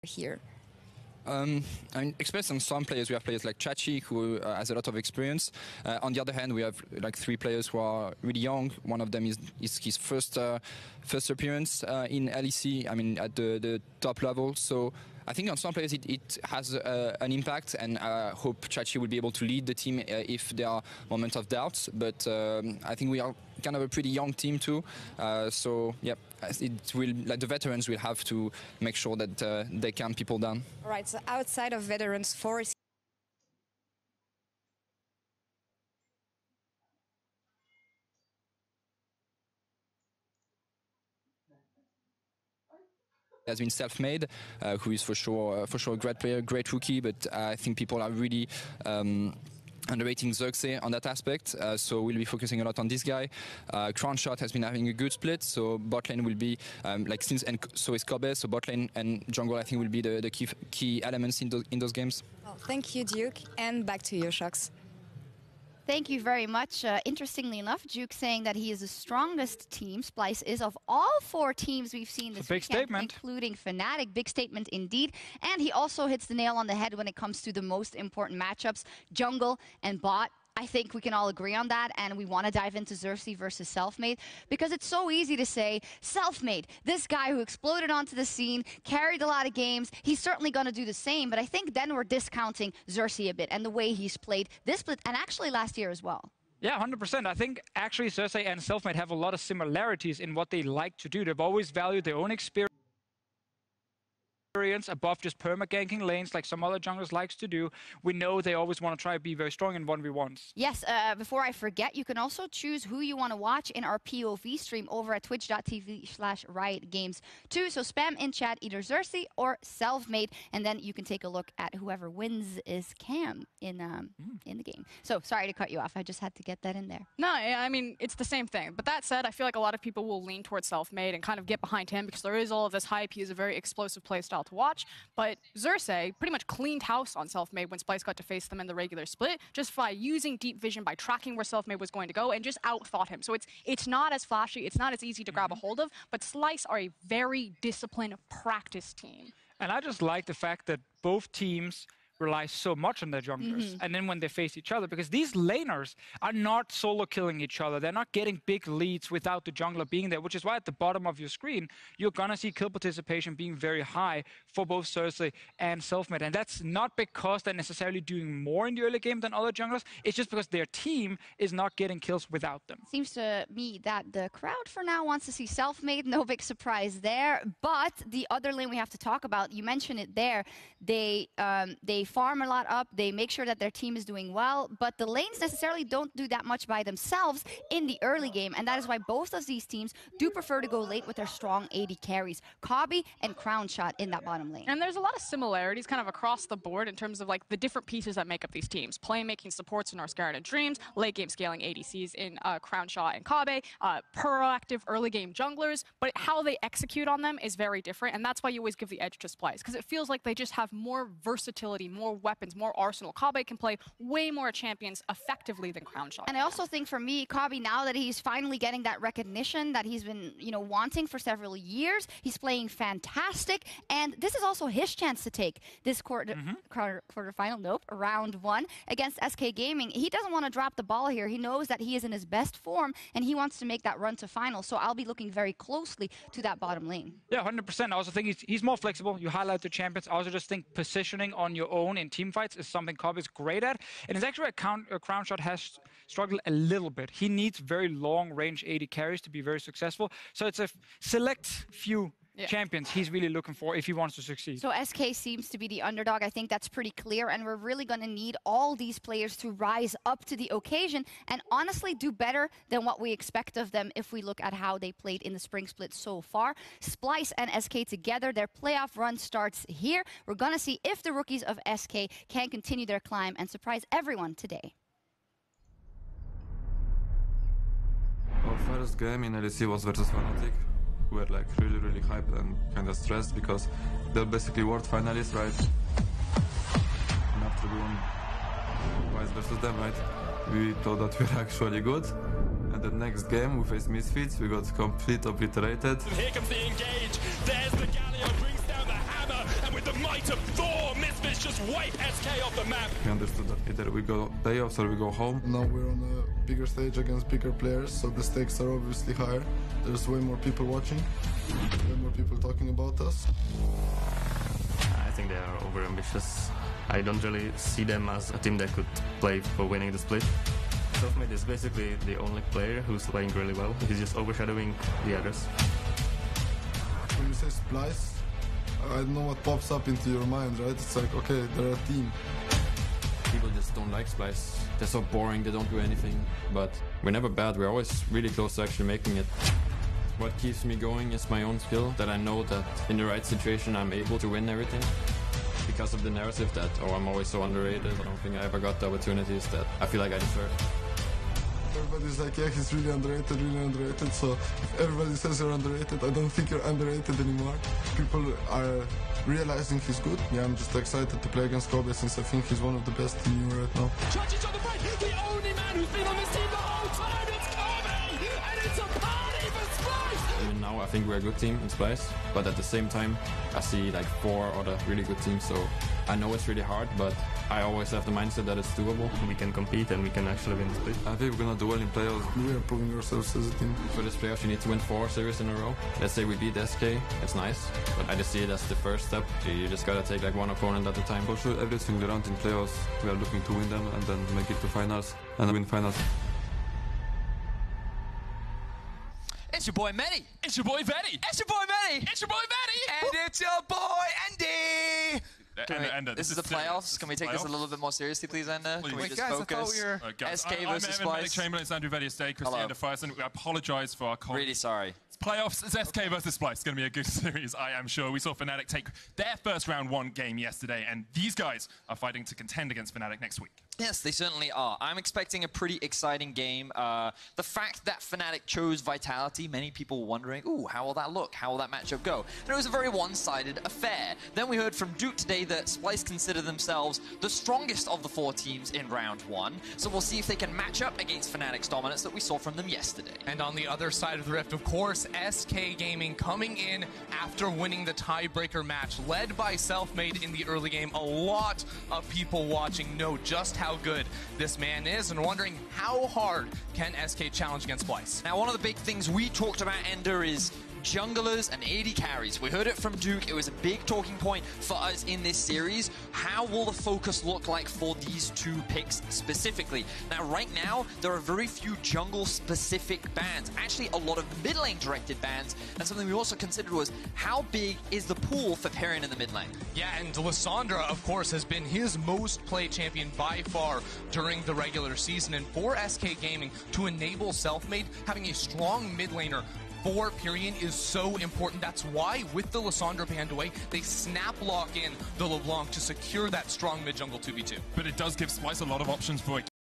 here? I mean, especially on some players, we have players like Chachi, who has a lot of experience. On the other hand, we have like 3 players who are really young. One of them is his first appearance in LEC, I mean, at the top level. So I think on some players it has an impact, and I hope Chachi will be able to lead the team if there are moments of doubt. But I think we are kind of a pretty young team too. So yeah, it will, like, the veterans will have to make sure that they calm people down. All right, so outside of veterans, Forest has been self-made, who is for sure a great player, great rookie, but I think people are really underrating Xerxes on that aspect, so we'll be focusing a lot on this guy. Crown Shot has been having a good split, so bot lane will be like since, and so is Kobe, so bot lane and jungle I think will be the key elements in those games. Well, thank you, Duke, and back to you, Shox. Thank you very much. Interestingly enough, Duke saying that he is the strongest team, Splyce is, of all 4 teams we've seen this weekend, including Fnatic. Big statement indeed. And he also hits the nail on the head when it comes to the most important matchups, jungle and bot. I think we can all agree on that, and we want to dive into Xerxes versus Selfmade, because it's so easy to say, Selfmade, this guy who exploded onto the scene, carried a lot of games, he's certainly going to do the same, but I think then we're discounting Xerxes a bit and the way he's played this split, and actually last year as well. Yeah, 100%. I think actually Xerxes and Selfmade have a lot of similarities in what they like to do. They've always valued their own experience above just perma-ganking lanes like some other junglers likes to do. We know they always want to try to be very strong in 1v1s. Yes, before I forget, you can also choose who you want to watch in our POV stream over at twitch.tv/riotgames2. So spam in chat either Xerxes or Selfmade, and then you can take a look at whoever wins is Cam in the game. So sorry to cut you off. I just had to get that in there. No, I mean, it's the same thing. But that said, I feel like a lot of people will lean towards Selfmade and kind of get behind him because there is all of this hype. He is a very explosive playstyle to watch, but Xerxes pretty much cleaned house on Selfmade when Splyce got to face them in the regular split, just by using deep vision, by tracking where Selfmade was going to go, and just outthought him. So it's not as flashy, it's not as easy to grab a hold of, but Splyce are a very disciplined practice team. And I just like the fact that both teams rely so much on their junglers, and then when they face each other, because these laners are not solo killing each other, they're not getting big leads without the jungler being there, which is why at the bottom of your screen you're gonna see kill participation being very high for both Xerxes and Selfmade, and that's not because they're necessarily doing more in the early game than other junglers, it's just because their team is not getting kills without them. Seems to me that the crowd for now wants to see Selfmade, no big surprise there, but the other lane we have to talk about, you mentioned it there, they farm a lot up, they make sure that their team is doing well, but the lanes necessarily don't do that much by themselves in the early game, and that is why both of these teams do prefer to go late with their strong AD carries, Kabi and Crown Shot in that bottom lane. And there's a lot of similarities kind of across the board in terms of like the different pieces that make up these teams. Playmaking supports in Northgard and Dreams, late game scaling ADCs in Crown Shot and Kabe, proactive early game junglers, but how they execute on them is very different, and that's why you always give the edge to Splyce, because it feels like they just have more versatility, more weapons, more arsenal. Kabe can play way more champions effectively than Crown Shot. And I also think for me, Kabe, now that he's finally getting that recognition that he's been, wanting for several years, he's playing fantastic, and this is also his chance to take this quarterfinal, round 1 against SK Gaming. He doesn't want to drop the ball here. He knows that he is in his best form, and he wants to make that run to final, so I'll be looking very closely to that bottom lane. Yeah, 100%. I also think he's more flexible. You highlight the champions. I also just think positioning on your own in team fights is something Cobb is great at, and it's actually a Crown Shot has struggled a little bit. He needs very long-range AD carries to be very successful, so it's a select few champions he's really looking for if he wants to succeed. So SK seems to be the underdog. I think that's pretty clear, and we're really going to need all these players to rise up to the occasion and honestly do better than what we expect of them if we look at how they played in the spring split so far. Splyce and SK together, their playoff run starts here. We're going to see if the rookies of SK can continue their climb and surprise everyone today. Our first game in LEC was versus Fnatic. We were like really hyped and kind of stressed because they're basically world finalists, right? And after we won twice versus them, right? We thought that we were actually good. And the next game we faced Misfits, we got completely obliterated. And here comes the engage. There's the Galio, brings down the hammer, and with the might of Thor, Misfits just wipe SK off the map. We understood that either we go playoffs or we go home. Now we're on a bigger stage against bigger players, so the stakes are obviously higher. There's way more people watching, way more people talking about us. I think they are overambitious. I don't really see them as a team that could play for winning the split. Selfmade is basically the only player who's playing really well. He's just overshadowing the others. When you say Splyce, I don't know what pops up into your mind, right? It's like, okay, they're a team. People just don't like Splyce. They're so boring, they don't do anything. But we're never bad, we're always really close to actually making it. What keeps me going is my own skill, that I know that in the right situation I'm able to win everything. Because of the narrative that, oh, I'm always so underrated, I don't think I ever got the opportunities that I feel like I deserve. Everybody's like, yeah, he's really underrated, so if everybody says you're underrated, I don't think you're underrated anymore. People are realizing he's good. Yeah, I'm just excited to play against Kobe since I think he's one of the best in EU right now. Chachi's on the break, the only man who's been on this team the whole time, it's Kobe! And it's a party for Splyce! Even now I think we're a good team in Splyce, but at the same time I see like 4 other really good teams, so I know it's really hard, but I always have the mindset that it's doable. We can compete and we can actually win the split. I think we're gonna do well in playoffs. We are proving ourselves as a team. For this playoff you need to win 4 series in a row. Let's say we beat SK, it's nice, but I just see it as the first step. You just gotta take like one opponent at a time. For sure, every single round in playoffs, we are looking to win them and then make it to finals and win finals. It's your boy Manny. It's your boy Vetty. It's your boy Manny. It's your boy Vetty. And it's your boy Andy. This is the playoffs. Can we take this a little bit more seriously, please, Ender? Can we just focus? SK versus I'm Splyce. Chamberlain, it's Andrew Vetty Estate, Christian First, we apologise for our Really sorry. Playoffs, it's SK versus Splyce. It's going to be a good series, I am sure. We saw Fnatic take their first round 1 game yesterday, and these guys are fighting to contend against Fnatic next week. Yes, they certainly are. I'm expecting a pretty exciting game. The fact that Fnatic chose Vitality, many people were wondering, ooh, how will that look? How will that matchup go? And it was a very one-sided affair. Then we heard from Duke today that Splyce consider themselves the strongest of the 4 teams in round 1. So we'll see if they can match up against Fnatic's dominance that we saw from them yesterday. And on the other side of the rift, of course, SK Gaming coming in after winning the tiebreaker match, led by Selfmade in the early game. A lot of people watching know just how good this man is and wondering how hard can SK challenge against Splyce. Now, one of the big things we talked about, Ender, is junglers and AD carries. We heard it from Duke. It was a big talking point for us in this series. How will the focus look like for these 2 picks specifically? Now, right now, there are very few jungle-specific bans. Actually, a lot of mid-lane directed bans. And something we also considered was, how big is the pool for Perion in the mid lane? Yeah, and Lissandra, of course, has been his most played champion by far during the regular season. And for SK Gaming to enable Selfmade, having a strong mid laner for Perion is so important. That's why, with the Lissandra banned away, they snap lock in the LeBlanc to secure that strong mid-jungle 2v2. But it does give Splyce a lot of options for